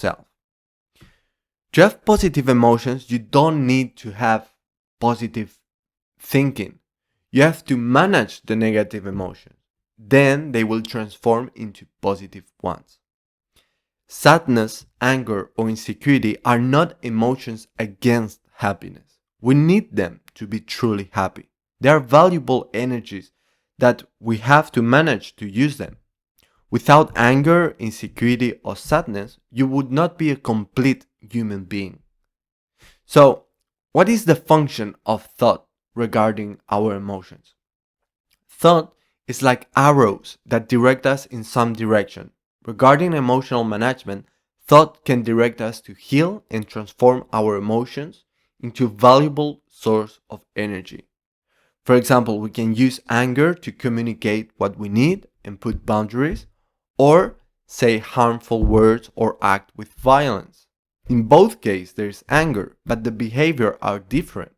self. To have positive emotions, you don't need to have positive thinking. You have to manage the negative emotions. Then they will transform into positive ones. Sadness, anger, or insecurity are not emotions against happiness. We need them to be truly happy. They are valuable energies that we have to manage to use them. Without anger, insecurity, or sadness, you would not be a complete human being. So, what is the function of thought regarding our emotions? Thought is like arrows that direct us in some direction. Regarding emotional management, thought can direct us to heal and transform our emotions into a valuable source of energy. For example, we can use anger to communicate what we need and put boundaries, or say harmful words or act with violence. In both cases, there is anger, but the behavior are different.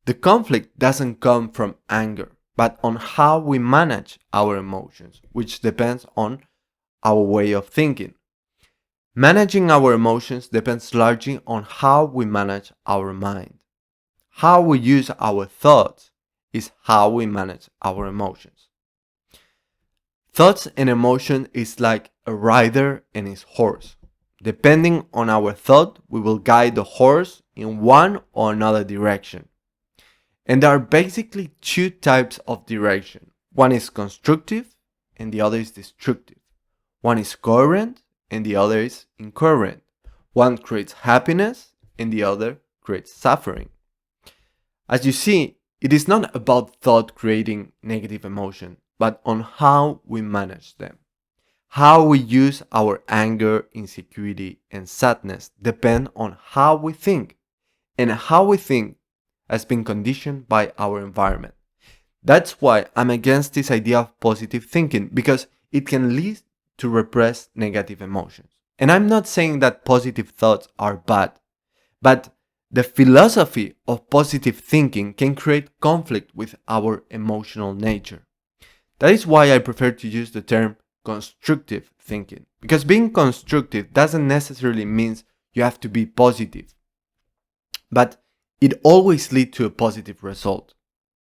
The conflict doesn't come from anger, but on how we manage our emotions, which depends on our way of thinking. Managing our emotions depends largely on how we manage our mind. How we use our thoughts is how we manage our emotions. Thoughts and emotion is like a rider and his horse. Depending on our thought, we will guide the horse in one or another direction. And there are basically two types of direction. One is constructive and the other is destructive. One is coherent and the other is incoherent. One creates happiness and the other creates suffering. As you see, it is not about thought creating negative emotion, but on how we manage them. How we use our anger, insecurity, and sadness depend on how we think, and how we think has been conditioned by our environment. That's why I'm against this idea of positive thinking, because it can lead to repress negative emotions. And I'm not saying that positive thoughts are bad, but the philosophy of positive thinking can create conflict with our emotional nature. That is why I prefer to use the term constructive thinking, because being constructive doesn't necessarily mean you have to be positive, but it always leads to a positive result.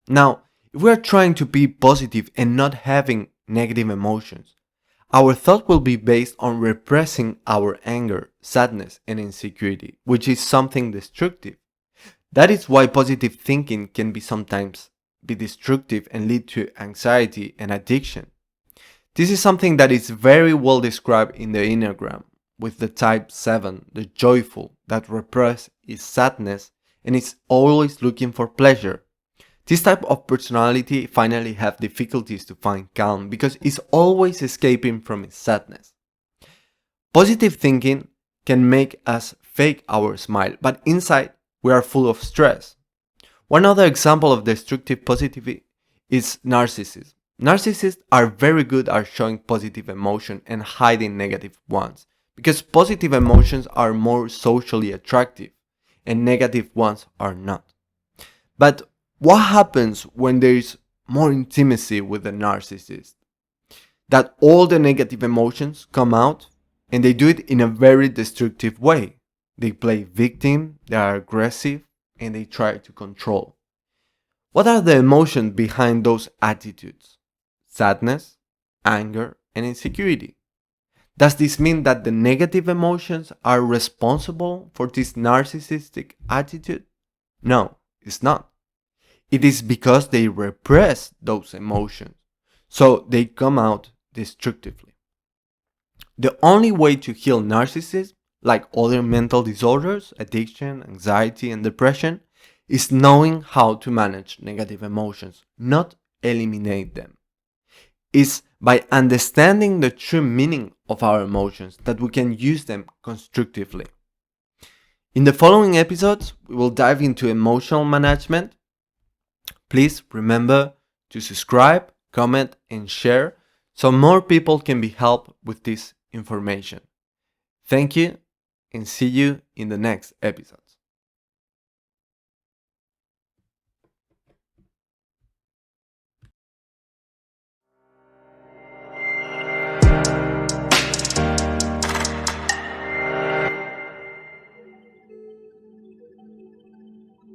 Now, if we are trying to be positive and not having negative emotions, our thought will be based on repressing our anger, sadness, and insecurity, which is something destructive. That is why positive thinking can be sometimes be destructive and lead to anxiety and addiction. This is something that is very well described in the Enneagram, with the type 7, the joyful, that repress its sadness and is always looking for pleasure. This type of personality finally have difficulties to find calm because it's always escaping from its sadness. Positive thinking can make us fake our smile, but inside we are full of stress. One other example of destructive positivity is narcissism. Narcissists are very good at showing positive emotion and hiding negative ones, because positive emotions are more socially attractive and negative ones are not. But what happens when there is more intimacy with the narcissist? That all the negative emotions come out and they do it in a very destructive way. They play victim, they are aggressive, and they try to control. What are the emotions behind those attitudes? Sadness, anger, and insecurity. Does this mean that the negative emotions are responsible for this narcissistic attitude? No, it's not. It is because they repress those emotions, so they come out destructively. The only way to heal narcissism, like other mental disorders, addiction, anxiety, and depression, is knowing how to manage negative emotions, not eliminate them. It's by understanding the true meaning of our emotions that we can use them constructively. In the following episodes, we will dive into emotional management. Please remember to subscribe, comment, and share so more people can be helped with this information. Thank you and see you in the next episode.